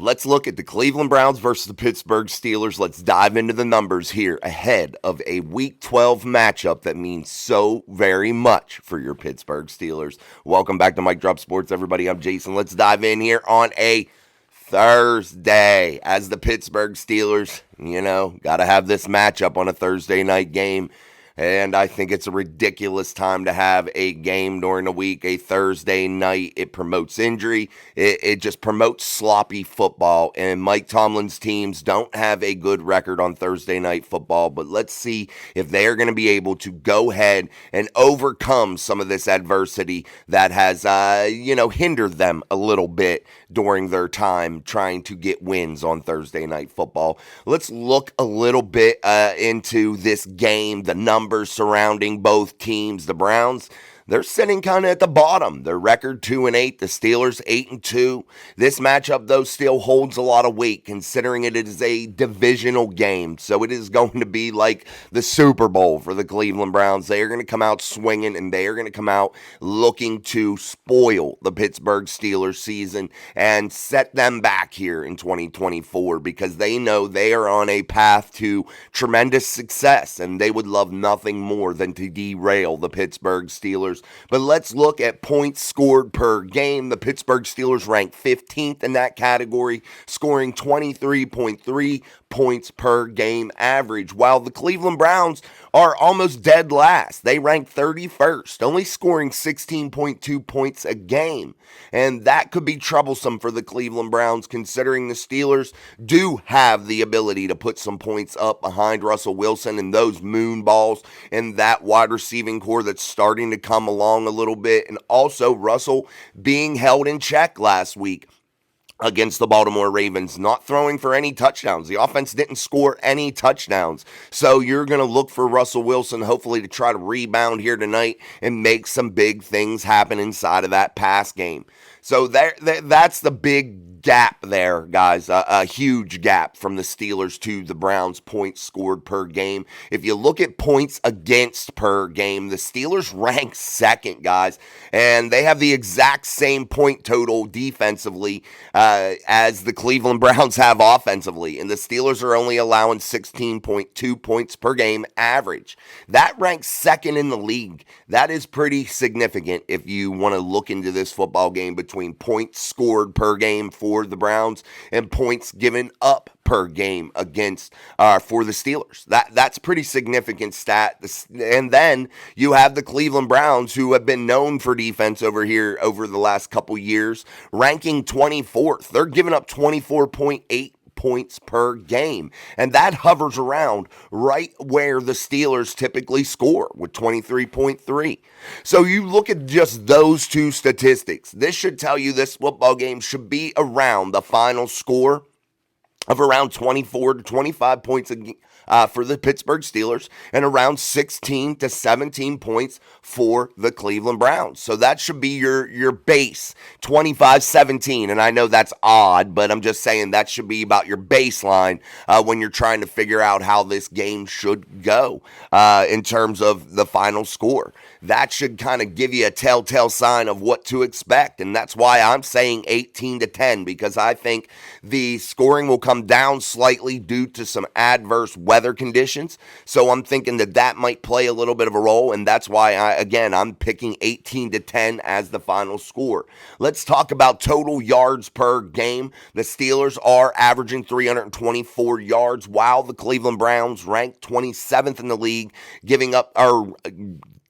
Let's look at the Cleveland Browns versus the Pittsburgh Steelers. Let's dive into the numbers here ahead of a Week 12 matchup that means so very much for your Pittsburgh Steelers. Welcome back to Mic Drop Sports, everybody. I'm Jason. Let's dive in here on a Thursday as the Pittsburgh Steelers, got to have this matchup on a Thursday night game. And I think it's a ridiculous time to have a game during the week, a Thursday night. It promotes injury. It just promotes sloppy football. And Mike Tomlin's teams don't have a good record on Thursday night football. But let's see if they are going to be able to go ahead and overcome some of this adversity that has, hindered them a little bit during their time trying to get wins on Thursday night football. Let's look a little bit into this game, the numbers surrounding both teams. The Browns, they're sitting kind of at the bottom. Their record 2-8. The Steelers 8-2. This matchup, though, still holds a lot of weight considering it is a divisional game. So it is going to be like the Super Bowl for the Cleveland Browns. They are going to come out swinging, and they are going to come out looking to spoil the Pittsburgh Steelers season and set them back here in 2024 because they know they are on a path to tremendous success, and they would love nothing more than to derail the Pittsburgh Steelers. But let's look at points scored per game. The Pittsburgh Steelers rank 15th in that category, scoring 23.3 points per game average, while the Cleveland Browns are almost dead last. They rank 31st, only scoring 16.2 points a game. And that could be troublesome for the Cleveland Browns considering the Steelers do have the ability to put some points up behind Russell Wilson and those moon balls and that wide receiving core that's starting to come along a little bit. And also Russell being held in check last week against the Baltimore Ravens, not throwing for any touchdowns. The offense didn't score any touchdowns. So you're going to look for Russell Wilson, hopefully, to try to rebound here tonight and make some big things happen inside of that pass game. So that's the big gap there, guys, a huge gap from the Steelers to the Browns' points scored per game. If you look at points against per game, the Steelers rank second, guys, and they have the exact same point total defensively as the Cleveland Browns have offensively, and the Steelers are only allowing 16.2 points per game average. That ranks second in the league. That is pretty significant if you want to look into this football game between points scored per game for the Browns and points given up per game against for the Steelers. That's pretty significant stat. And then you have the Cleveland Browns, who have been known for defense over the last couple years, ranking 24th. They're giving up 24.8 points per game, and that hovers around right where the Steelers typically score with 23.3. So you look at just those two statistics. This should tell you this football game should be around the final score of around 24 to 25 points for the Pittsburgh Steelers and around 16 to 17 points for the Cleveland Browns. So that should be your base, 25-17. And I know that's odd, but I'm just saying that should be about your baseline when you're trying to figure out how this game should go in terms of the final score. That should kind of give you a telltale sign of what to expect. And that's why I'm saying 18-10, because I think the scoring will come down slightly due to some adverse weather conditions. So I'm thinking that might play a little bit of a role, and that's why I'm picking 18-10 as the final score. Let's talk about total yards per game. The Steelers are averaging 324 yards, while the Cleveland Browns rank 27th in the league,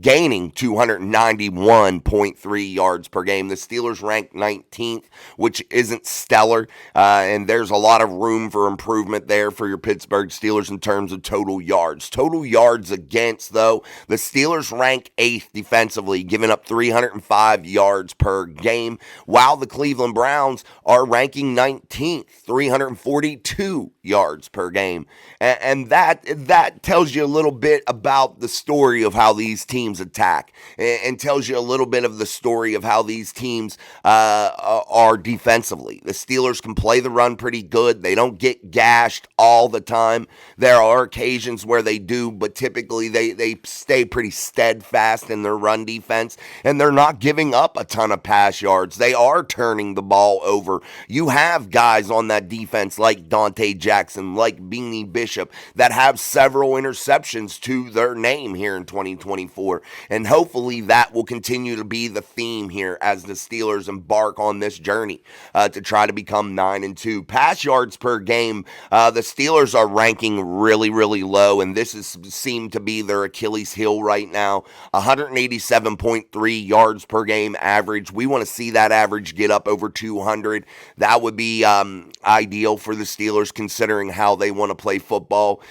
gaining 291.3 yards per game. The Steelers rank 19th, which isn't stellar, and there's a lot of room for improvement there for your Pittsburgh Steelers in terms of total yards. Total yards against, though, the Steelers rank 8th defensively, giving up 305 yards per game, while the Cleveland Browns are ranking 19th, 342 yards per game. And that tells you a little bit about the story of how these teams attack, and tells you a little bit of the story of how these teams are defensively. The Steelers can play the run pretty good. They don't get gashed all the time. There are occasions where they do, but typically they stay pretty steadfast in their run defense, and they're not giving up a ton of pass yards. They are turning the ball over. You have guys on that defense like Dante Jackson, like Beanie Bishop, that have several interceptions to their name here in 2024. And hopefully that will continue to be the theme here as the Steelers embark on this journey to try to become 9-2. Pass yards per game, the Steelers are ranking really, really low, and this is seemed to be their Achilles heel right now. 187.3 yards per game average. We want to see that average get up over 200. That would be ideal for the Steelers considering how they want to play football.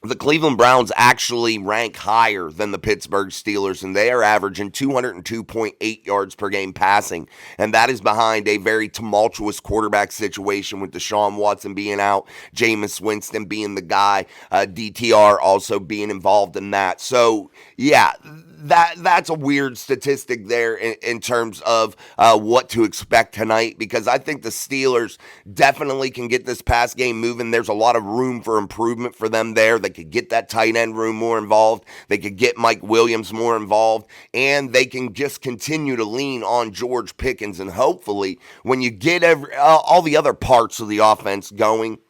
The Cleveland Browns actually rank higher than the Pittsburgh Steelers, and they are averaging 202.8 yards per game passing, and that is behind a very tumultuous quarterback situation with Deshaun Watson being out, Jameis Winston being the guy, DTR also being involved in that. So, yeah, that's a weird statistic there in terms of what to expect tonight, because I think the Steelers definitely can get this pass game moving. There's a lot of room for improvement for them there. They could get that tight end room more involved. They could get Mike Williams more involved, and they can just continue to lean on George Pickens. And hopefully when you get all the other parts of the offense going,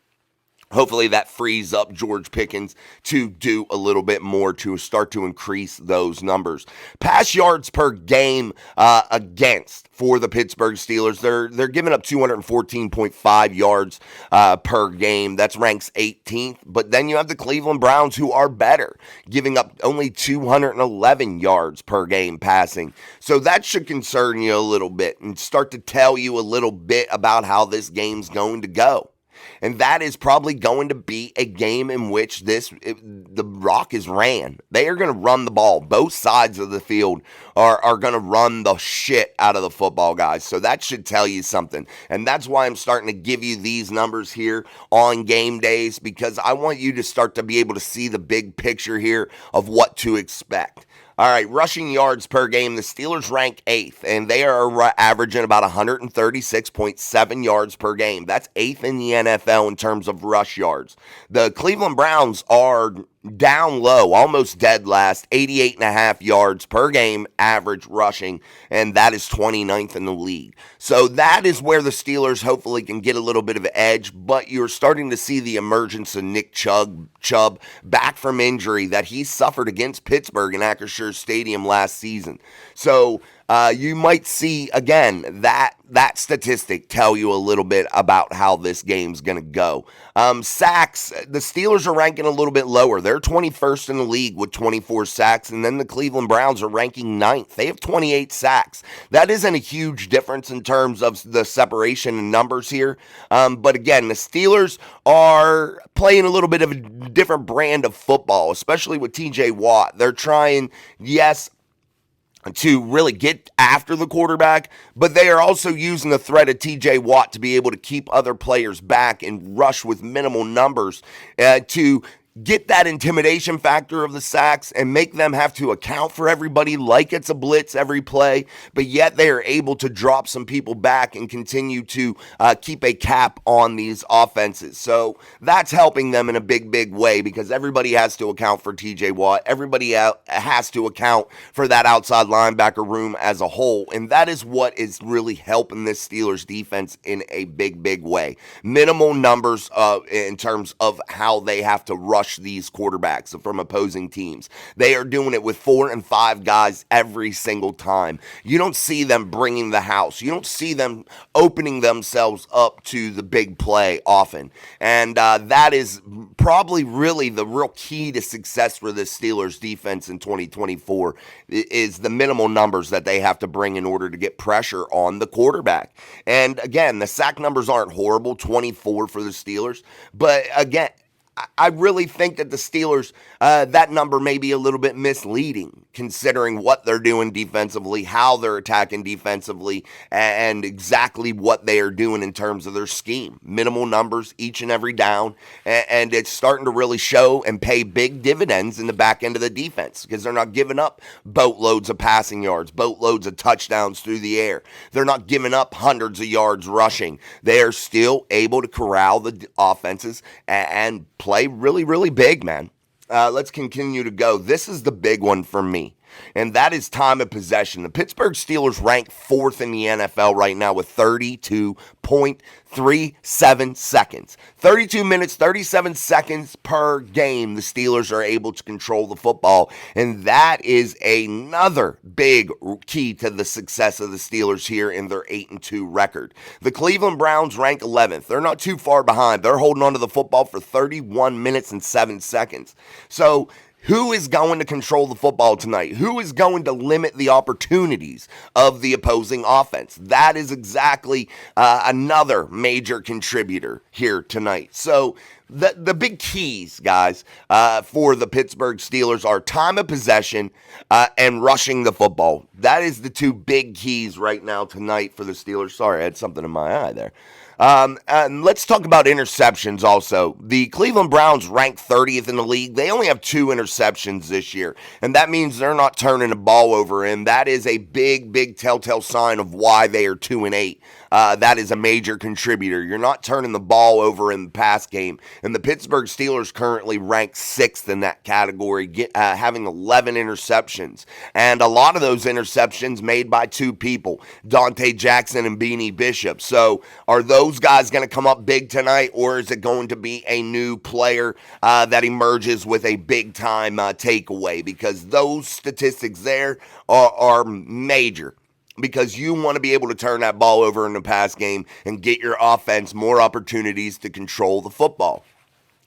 hopefully that frees up George Pickens to do a little bit more to start to increase those numbers. Pass yards per game against for the Pittsburgh Steelers, they're giving up 214.5 yards per game. That's ranks 18th. But then you have the Cleveland Browns, who are better, giving up only 211 yards per game passing. So that should concern you a little bit and start to tell you a little bit about how this game's going to go. And that is probably going to be a game in which the rock is ran. They are going to run the ball. Both sides of the field are going to run the shit out of the football, guys. So that should tell you something. And that's why I'm starting to give you these numbers here on game days, because I want you to start to be able to see the big picture here of what to expect. All right, rushing yards per game, the Steelers rank 8th, and they are averaging about 136.7 yards per game. That's 8th in the NFL in terms of rush yards. The Cleveland Browns are down low, almost dead last, 88.5 yards per game average rushing, and that is 29th in the league. So that is where the Steelers hopefully can get a little bit of an edge, but you're starting to see the emergence of Nick Chubb back from injury that he suffered against Pittsburgh in Acrisure Stadium last season. So you might see, again, that statistic tell you a little bit about how this game's going to go. Sacks, the Steelers are ranking a little bit lower. They're 21st in the league with 24 sacks, and then the Cleveland Browns are ranking 9th. They have 28 sacks. That isn't a huge difference in terms of the separation in numbers here. But again, the Steelers are playing a little bit of a different brand of football, especially with TJ Watt. They're trying, yes, to really get after the quarterback, but they are also using the threat of TJ Watt to be able to keep other players back and rush with minimal numbers to get that intimidation factor of the sacks and make them have to account for everybody like it's a blitz every play, but yet they are able to drop some people back and continue to keep a cap on these offenses. So that's helping them in a big, big way, because everybody has to account for TJ Watt. Everybody has to account for that outside linebacker room as a whole, and that is what is really helping this Steelers defense in a big, big way. Minimal numbers in terms of how they have to rush these quarterbacks from opposing teams. They are doing it with 4 and 5 guys every single time. You don't see them bringing the house. You don't see them opening themselves up to the big play often. And that is probably really the real key to success for the Steelers defense in 2024 is the minimal numbers that they have to bring in order to get pressure on the quarterback. And again, the sack numbers aren't horrible, 24 for the Steelers. But again, I really think that the Steelers, that number may be a little bit misleading considering what they're doing defensively, how they're attacking defensively, and exactly what they are doing in terms of their scheme. Minimal numbers each and every down, and it's starting to really show and pay big dividends in the back end of the defense because they're not giving up boatloads of passing yards, boatloads of touchdowns through the air. They're not giving up hundreds of yards rushing. They are still able to corral the offenses and play really, really big, man. Let's continue to go. This is the big one for me, and that is time of possession. The Pittsburgh Steelers rank 4th in the NFL right now with 32.37 seconds. 32 minutes, 37 seconds per game the Steelers are able to control the football, and that is another big key to the success of the Steelers here in their 8-2 record. The Cleveland Browns rank 11th. They're not too far behind. They're holding on to the football for 31 minutes and 7 seconds. So who is going to control the football tonight? Who is going to limit the opportunities of the opposing offense? That is exactly another major contributor here tonight. So the big keys, guys, for the Pittsburgh Steelers are time of possession and rushing the football. That is the two big keys right now tonight for the Steelers. Sorry, I had something in my eye there. And let's talk about interceptions also. The Cleveland Browns rank 30th in the league. They only have 2 interceptions this year, and that means they're not turning the ball over, and that is a big, big telltale sign of why they are 2-8. That is a major contributor. You're not turning the ball over in the pass game, and the Pittsburgh Steelers currently rank 6th in that category, having 11 interceptions, and a lot of those interceptions made by 2 people, Dante Jackson and Beanie Bishop. So are those guys going to come up big tonight, or is it going to be a new player that emerges with a big-time takeaway? Because those statistics there are major, because you want to be able to turn that ball over in the pass game and get your offense more opportunities to control the football.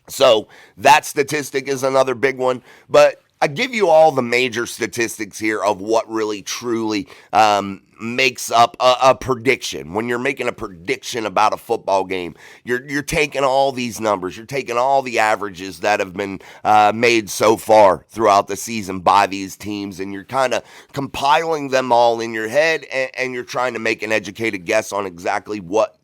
So that statistic is another big one, but I give you all the major statistics here of what really truly makes up a prediction. When you're making a prediction about a football game, you're taking all these numbers, you're taking all the averages that have been made so far throughout the season by these teams, and you're kind of compiling them all in your head, and you're trying to make an educated guess on exactly what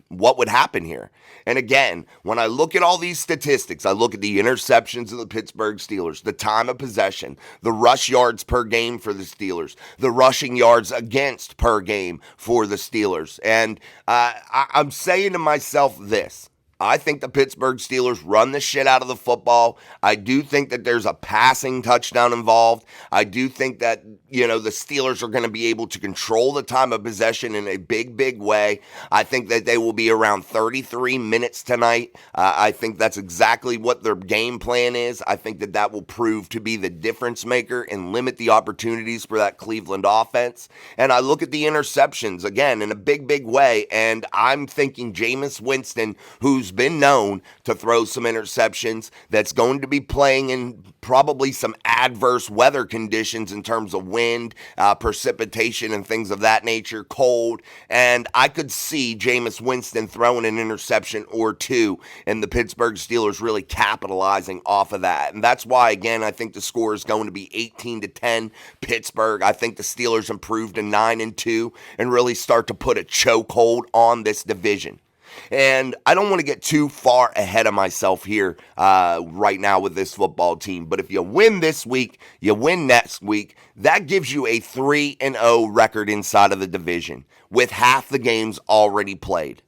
would happen here. And again, when I look at all these statistics, I look at the interceptions of the Pittsburgh Steelers, the time of possession, the rush yards per game for the Steelers, the rushing yards against per game for the Steelers. And I'm saying to myself this. I think the Pittsburgh Steelers run the shit out of the football. I do think that there's a passing touchdown involved. I do think that, the Steelers are going to be able to control the time of possession in a big, big way. I think that they will be around 33 minutes tonight. I think that's exactly what their game plan is. I think that will prove to be the difference maker and limit the opportunities for that Cleveland offense. And I look at the interceptions, again, in a big, big way, and I'm thinking Jameis Winston, who's been known to throw some interceptions, that's going to be playing in probably some adverse weather conditions in terms of wind, precipitation, and things of that nature, cold, and I could see Jameis Winston throwing an interception or two, and the Pittsburgh Steelers really capitalizing off of that. And that's why, again, I think the score is going to be 18-10 Pittsburgh. I think the Steelers improve to 9-2 and really start to put a chokehold on this division. And I don't want to get too far ahead of myself here right now with this football team. But if you win this week, you win next week, that gives you a 3-0 record inside of the division with half the games already played.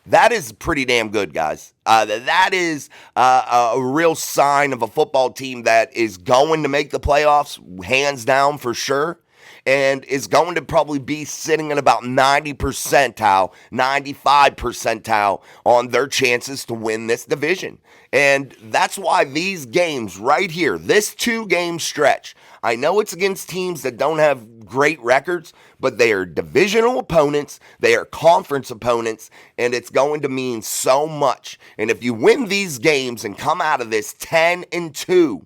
That is pretty damn good, guys. That is a real sign of a football team that is going to make the playoffs, hands down for sure, and is going to probably be sitting at about 90 percentile, 95 percentile on their chances to win this division. And that's why these games right here, this 2-game stretch, I know it's against teams that don't have great records, but they are divisional opponents, they are conference opponents, and it's going to mean so much. And if you win these games and come out of this 10-2,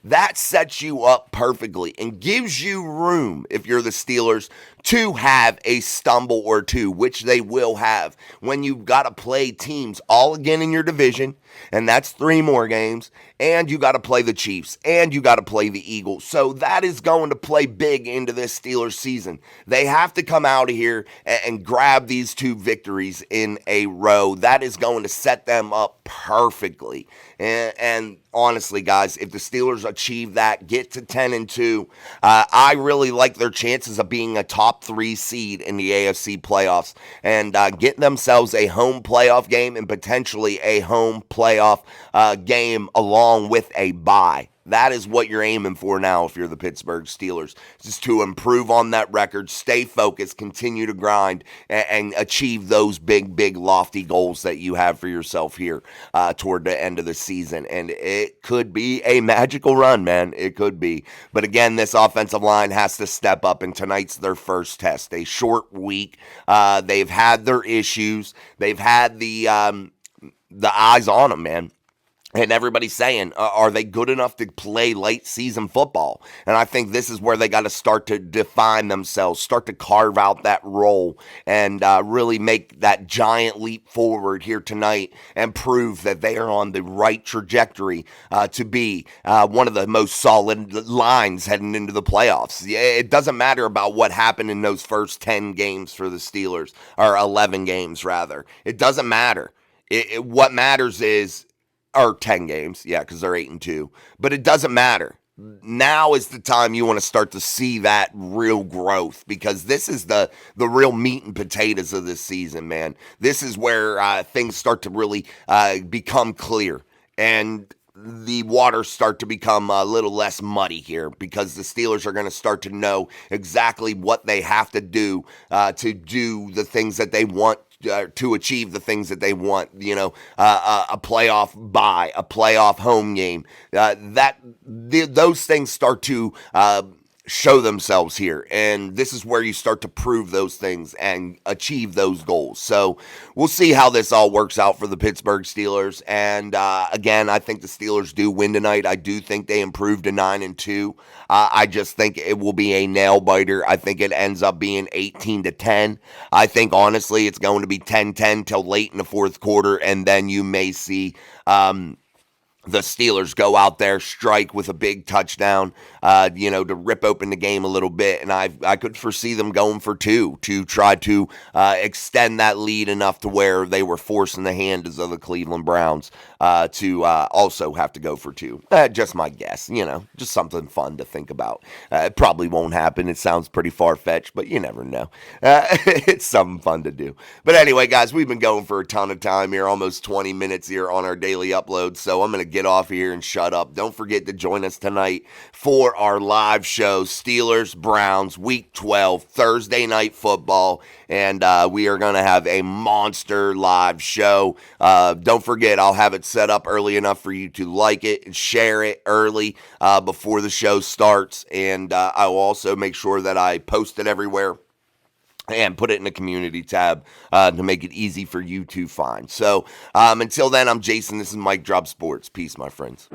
that sets you up perfectly and gives you room, if you're the Steelers, to have a stumble or two, which they will have when you've got to play teams all again in your division, and that's 3 more games, and you got to play the Chiefs, and you got to play the Eagles. So that is going to play big into this Steelers season. They have to come out of here and grab these 2 victories in a row. That is going to set them up perfectly. And honestly, guys, if the Steelers achieve that, get to 10-2, I really like their chances of being a top 3 seed in the AFC playoffs and get themselves a home playoff game and potentially a home playoff game along with a bye. That is what you're aiming for now if you're the Pittsburgh Steelers, just to improve on that record, stay focused, continue to grind, and achieve those big, lofty goals that you have for yourself here toward the end of the season. And it could be a magical run, man. It could be. But again, this offensive line has to step up, and tonight's their first test. A short week. They've had their issues. They've had the eyes on them, man. And everybody's saying, are they good enough to play late season football? And I think this is where they got to start to define themselves, start to carve out that role, and really make that giant leap forward here tonight and prove that they are on the right trajectory to be one of the most solid lines heading into the playoffs. It doesn't matter about what happened in those first 10 games for the Steelers, or 11 games rather. It doesn't matter. What matters is, or 10 games, yeah, because they're 8-2. But it doesn't matter. Now is the time you want to start to see that real growth, because this is the real meat and potatoes of this season, man. This is where things start to really become clear, and the waters start to become a little less muddy here, because the Steelers are going to start to know exactly what they have to do the things that they want to achieve the things that they want, a playoff bye, a playoff home game. Those things start to show themselves here, and this is where you start to prove those things and achieve those goals. So we'll see how this all works out for the Pittsburgh Steelers. And again, I think the Steelers do win tonight. I do think they improve to 9-2. I just think it will be a nail biter. I think it ends up being 18-10. I think honestly it's going to be 10-10 till late in the fourth quarter, and then you may see the Steelers go out there, strike with a big touchdown, to rip open the game a little bit. And I could foresee them going for 2 to try to extend that lead enough to where they were forcing the hands of the Cleveland Browns to also have to go for 2. Just my guess, just something fun to think about. It probably won't happen. It sounds pretty far-fetched, but you never know. It's something fun to do. But anyway, guys, we've been going for a ton of time here, almost 20 minutes here on our daily upload. So I'm going to get off here and shut up. Don't forget to join us tonight for our live show, Steelers Browns Week 12 Thursday Night Football, and we are going to have a monster live show. Don't forget, I'll have it set up early enough for you to like it and share it early before the show starts, and I will also make sure that I post it everywhere and put it in the community tab to make it easy for you to find. So until then, I'm Jason. This is Mike Drop Sports. Peace, my friends.